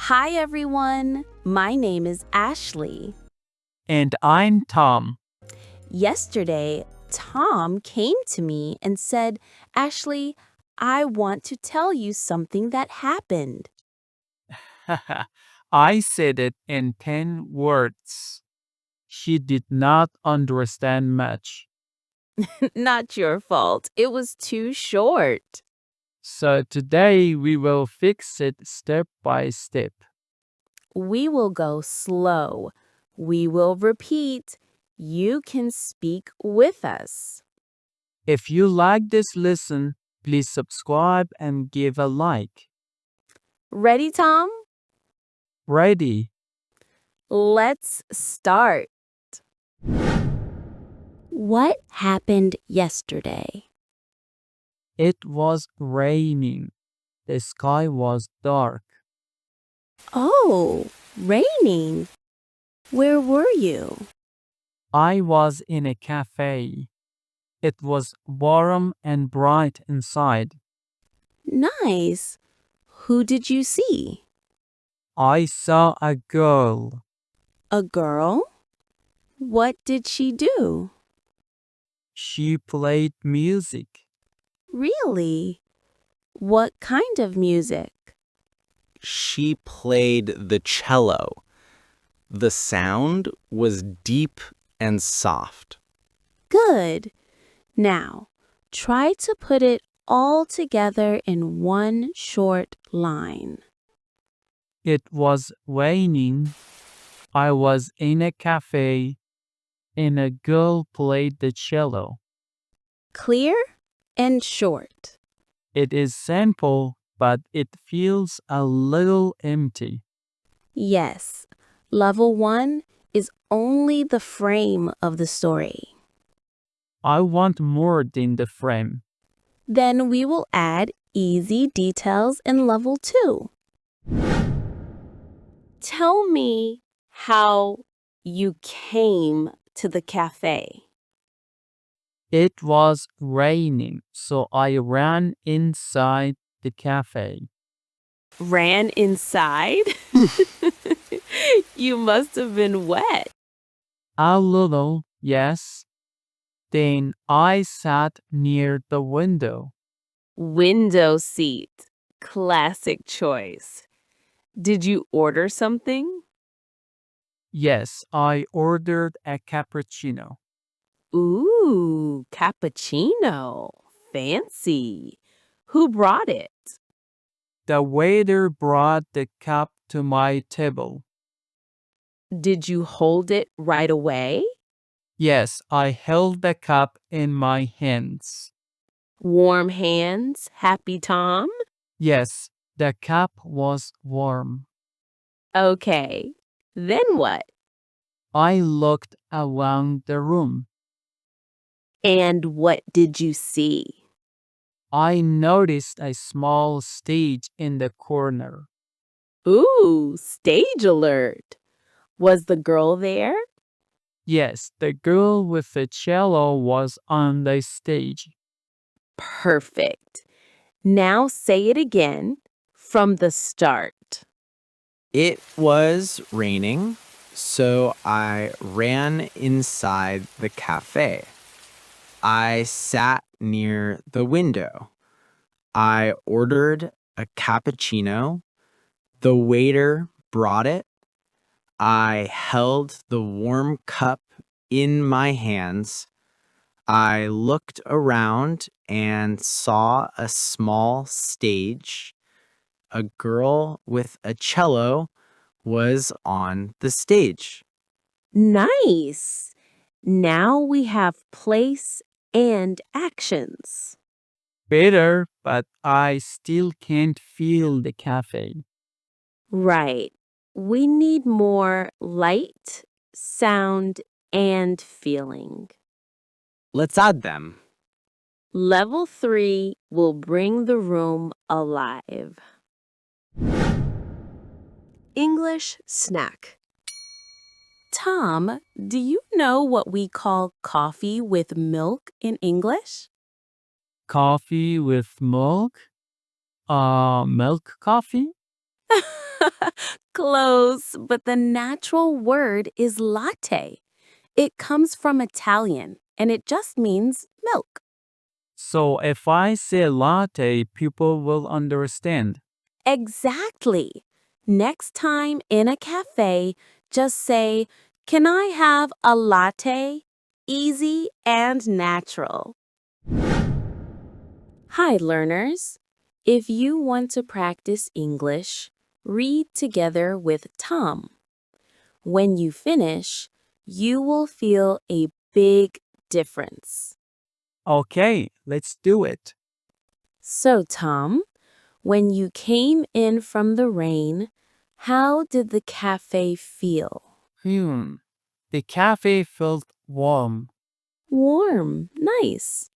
Hi, everyone. My name is Ashley. And I'm Tom. Yesterday, Tom came to me and said, Ashley, I want to tell you something that happened. I said it in 10 words. She did not understand much. Not your fault. It was too short. So today we will fix it step by step. We will go slow. We will repeat. You can speak with us. If you like this lesson, please subscribe and give a like. Ready, Tom? Ready? Let's start. What happened yesterday? It was raining. The sky was dark. Oh, raining. Where were you? I was in a cafe. It was warm and bright inside. Nice. Who did you see? I saw a girl. A girl? What did she do? She played music. Really? What kind of music? She played the cello. The sound was deep and soft. Good. Now, try to put it all together in one short line. It was raining. I was in a cafe and a girl played the cello. Clear and short. It is simple, but it feels a little empty. Yes, level 1 is only the frame of the story. I want more than the frame. Then we will add easy details in level 2. Tell me how you came to the cafe. It was raining, so I ran inside the cafe. Ran inside? You must have been wet. A little, yes. Then I sat near the window. Window seat. Classic choice. Did you order something? Yes, I ordered a cappuccino. Ooh, cappuccino. Fancy. Who brought it? The waiter brought the cup to my table. Did you hold it right away? Yes, I held the cup in my hands. Warm hands, happy Tom? Yes, the cup was warm. Okay, then what? I looked around the room. And what did you see? I noticed a small stage in the corner. Ooh, stage alert. Was the girl there? Yes, the girl with the cello was on the stage. Perfect. Now say it again from the start. It was raining, so I ran inside the cafe. I sat near the window. I ordered a cappuccino. The waiter brought it. I held the warm cup in my hands. I looked around and saw a small stage. A girl with a cello was on the stage. Nice. Now we have place and actions. Better, but I still can't feel the cafe. Right. We need more light, sound, and feeling. Let's add them. Level 3 will bring the room alive. English snack. Tom, do you know what we call coffee with milk in English? Coffee with milk? Milk coffee? Close, but the natural word is latte. It comes from Italian and it just means milk. So if I say latte, people will understand. Exactly. Next time in a cafe, just say, "Can I have a latte?" Easy and natural. Hi, learners. If you want to practice English, read together with Tom. When you finish, you will feel a big difference. Okay, let's do it. So, Tom, when you came in from the rain, how did the cafe feel? The cafe felt warm. Warm. Nice.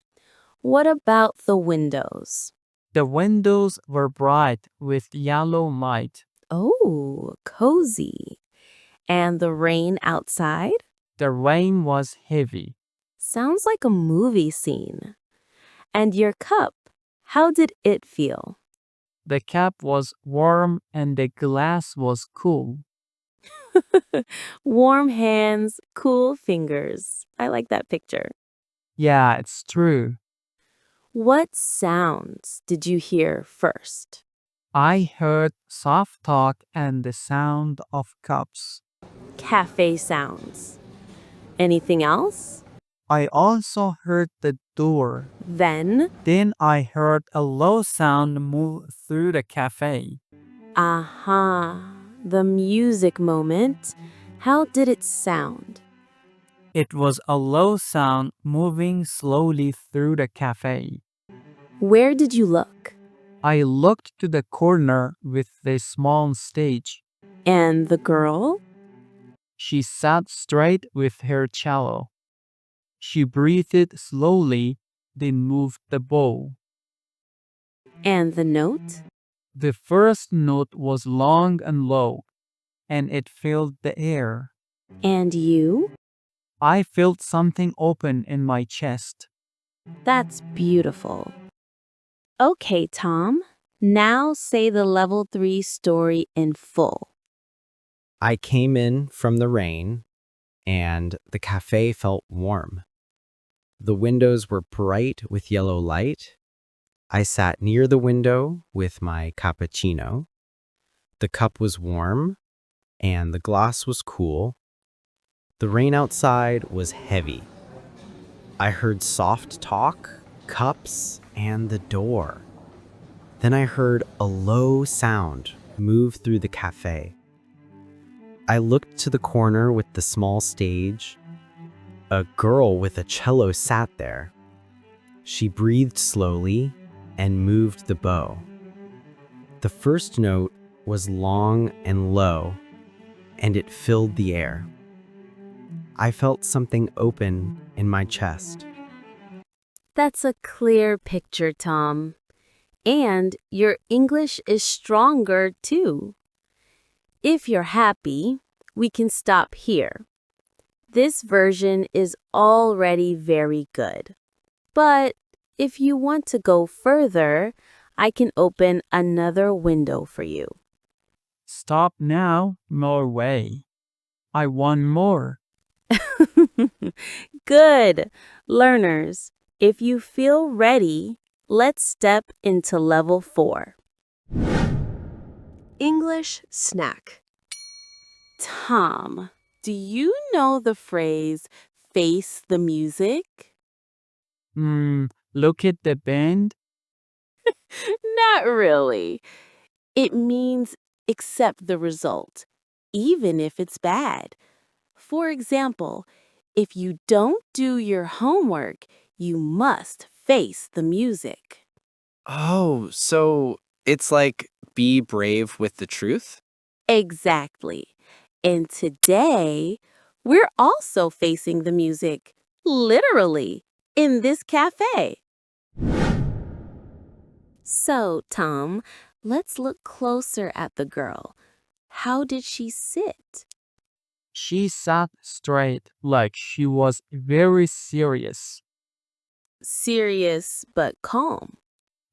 What about the windows? The windows were bright with yellow light. Oh, cozy. And the rain outside? The rain was heavy. Sounds like a movie scene. And your cup, how did it feel? The cup was warm and the glass was cool. Warm hands, cool fingers. I like that picture. Yeah, it's true. What sounds did you hear first? I heard soft talk and the sound of cups. Cafe sounds. Anything else? I also heard the door. Then, Then I heard a low sound move through the cafe. aha, the music moment. How did it sound? It was a low sound moving slowly through the cafe. Where did you look? I looked to the corner with the small stage. And the girl? She sat straight with her cello. She breathed slowly, then moved the bow. And the note? The first note was long and low, and it filled the air. And you? I felt something open in my chest. That's beautiful. Okay, Tom. Now say the level 3 story in full. I came in from the rain, and the cafe felt warm. The windows were bright with yellow light. I sat near the window with my cappuccino. The cup was warm, and the glass was cool. The rain outside was heavy. I heard soft talk, cups, and the door. Then I heard a low sound move through the cafe. I looked to the corner with the small stage. A girl with a cello sat there. She breathed slowly and moved the bow. The first note was long and low, and it filled the air. I felt something open in my chest. That's a clear picture, Tom. And your English is stronger too. If you're happy, we can stop here. This version is already very good. But if you want to go further, I can open another window for you. Stop now, more way. I want more. Good. Learners, if you feel ready, let's step into level 4. English snack. Tom, do you know the phrase face the music? Look at the band. Not really. It means accept the result, even if it's bad. For example, if you don't do your homework, you must face the music. Oh, so it's like be brave with the truth? Exactly. And today, we're also facing the music, literally, in this cafe. So, Tom, let's look closer at the girl. How did she sit? She sat straight like she was very serious. Serious but calm.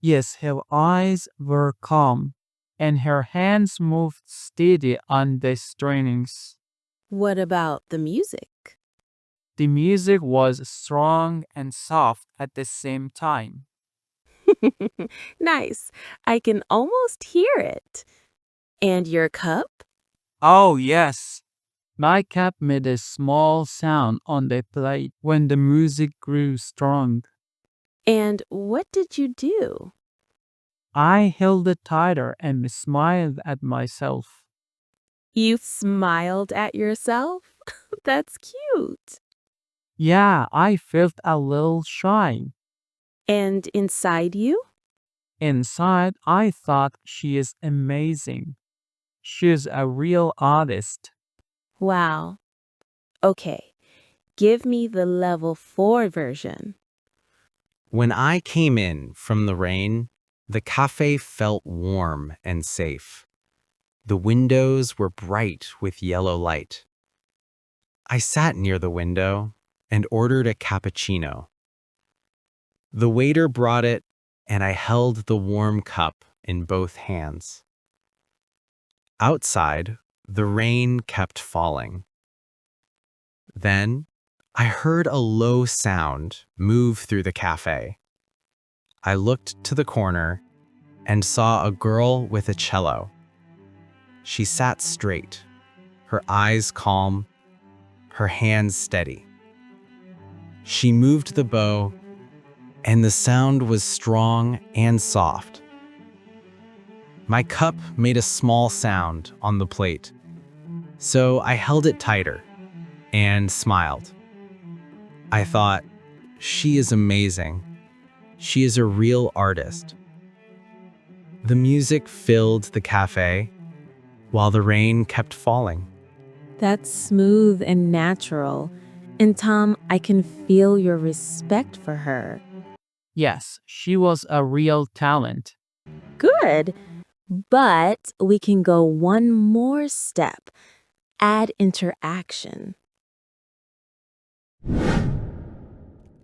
Yes, her eyes were calm. and her hands moved steady on the strings. What about the music? The music was strong and soft at the same time. Nice. I can almost hear it. And your cup? Oh, yes. My cup made a small sound on the plate when the music grew strong. And what did you do? I held it tighter and smiled at myself. You smiled at yourself? That's cute. Yeah, I felt a little shy. And inside you? Inside, I thought she is amazing. She's a real artist. Wow. Okay, give me the level 4 version. When I came in from the rain, the cafe felt warm and safe. The windows were bright with yellow light. I sat near the window and ordered a cappuccino. The waiter brought it, and I held the warm cup in both hands. Outside, the rain kept falling. Then, I heard a low sound move through the cafe. I looked to the corner and saw a girl with a cello. She sat straight, her eyes calm, her hands steady. She moved the bow, and the sound was strong and soft. My cup made a small sound on the plate, so I held it tighter and smiled. I thought, she is amazing. She is a real artist. The music filled the cafe while the rain kept falling. That's smooth and natural. And Tom, I can feel your respect for her. Yes, she was a real talent. Good. But we can go one more step. Add interaction.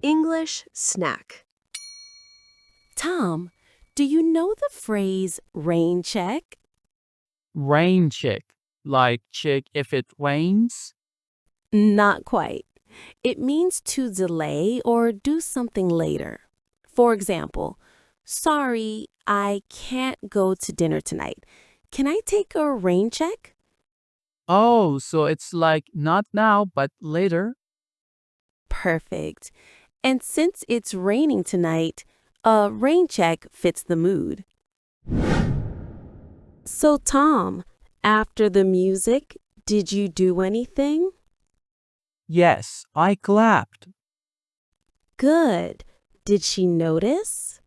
English snack. Tom, do you know the phrase rain check? Rain check, like check if it rains. Not quite. It means to delay or do something later. For example, sorry, I can't go to dinner tonight. Can I take a rain check? Oh, so it's like not now, but later? Perfect. And since it's raining tonight, a rain check fits the mood. So, Tom, after the music, did you do anything? Yes, I clapped. Good. Did she notice?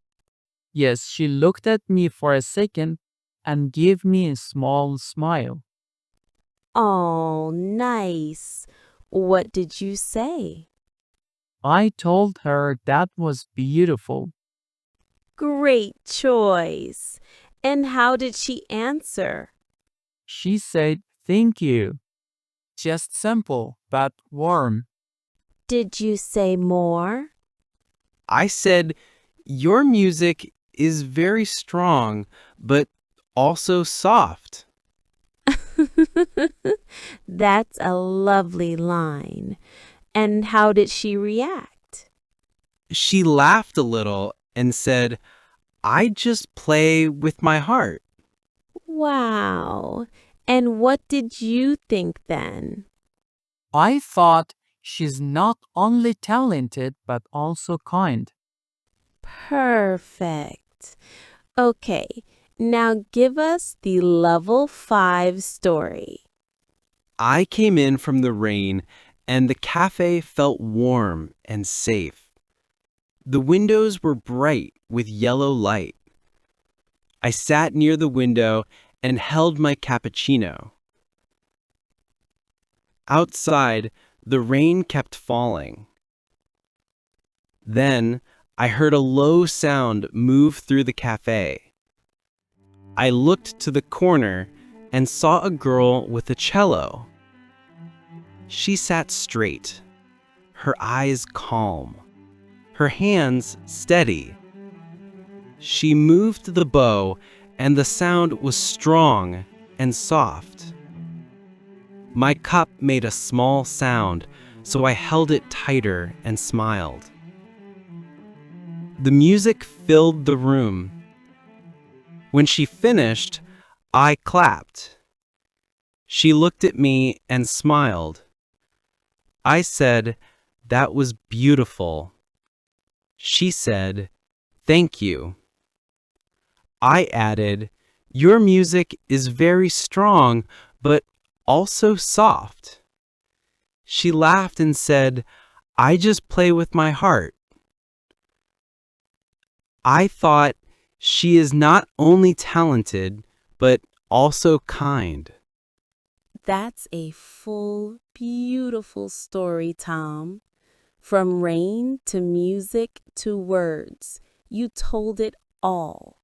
Yes, she looked at me for a second and gave me a small smile. Oh, nice. What did you say? I told her that was beautiful. Great choice. And how did she answer? She said, thank you. Just simple, but warm. Did you say more? I said, your music is very strong, but also soft. That's a lovely line. And how did she react? She laughed a little and said, I just play with my heart. Wow. And what did you think then? I thought she's not only talented but also kind. Perfect. Okay, now give us the level 5 story. I came in from the rain, and the cafe felt warm and safe. The windows were bright with yellow light. I sat near the window and held my cappuccino. Outside, the rain kept falling. Then, I heard a low sound move through the cafe. I looked to the corner and saw a girl with a cello. She sat straight, her eyes calm, her hands steady. She moved the bow, and the sound was strong and soft. My cup made a small sound, so I held it tighter and smiled. The music filled the room. When she finished, I clapped. She looked at me and smiled. I said, "That was beautiful." She said, "Thank you." I added, "Your music is very strong, but also soft." She laughed and said, "I just play with my heart." I thought, she is not only talented, but also kind. That's a full, beautiful story, Tom. From rain to music to words, you told it all.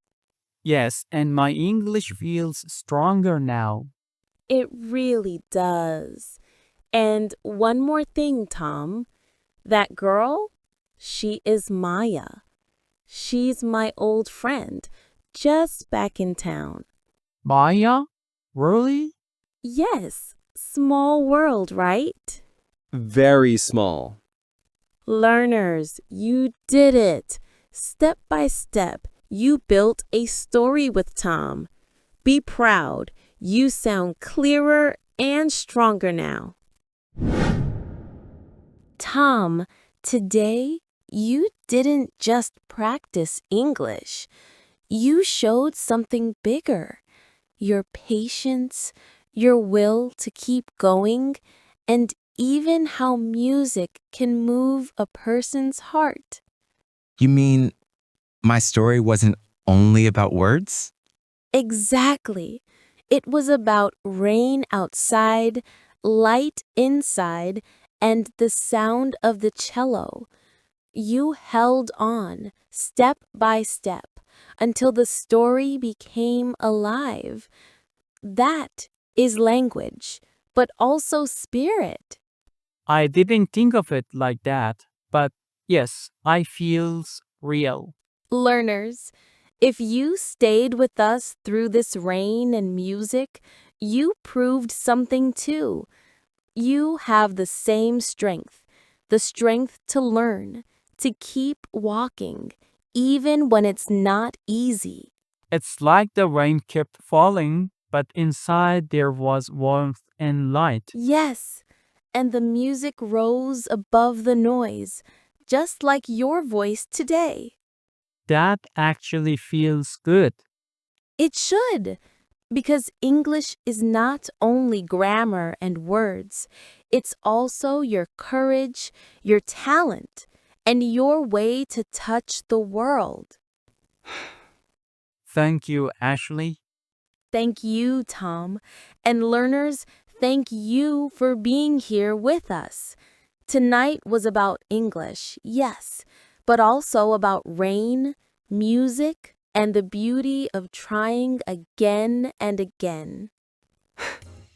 Yes, and my English feels stronger now. It really does. And one more thing, Tom. That girl, she is Maya. She's my old friend, just back in town. Maya? Really? Yes, small world, right? Very small. Learners, you did it. Step by step, you built a story with Tom. Be proud. You sound clearer and stronger now. Tom, today you didn't just practice English. You showed something bigger. Your patience, your will to keep going, and even how music can move a person's heart. You mean my story wasn't only about words? Exactly. It was about rain outside, light inside, and the sound of the cello. You held on, step by step, until the story became alive. That is language, but also spirit. I didn't think of it like that, but yes, I feels real. Learners, if you stayed with us through this rain and music, you proved something too. You have the same strength, the strength to learn, to keep walking, even when it's not easy. It's like the rain kept falling, but inside there was warmth and light. Yes, and the music rose above the noise, just like your voice today. That actually feels good. It should, because English is not only grammar and words, it's also your courage, your talent, and your way to touch the world. Thank you, Ashley. Thank you, Tom. And learners, thank you for being here with us. Tonight was about English, yes, but also about rain, music, and the beauty of trying again and again.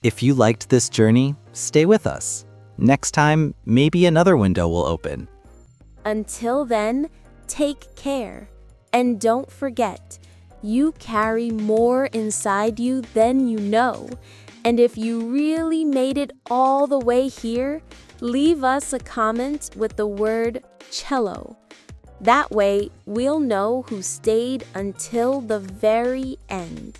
If you liked this journey, stay with us. Next time, maybe another window will open. Until then, take care. And don't forget, you carry more inside you than you know. And if you really made it all the way here, leave us a comment with the word cello. That way, we'll know who stayed until the very end.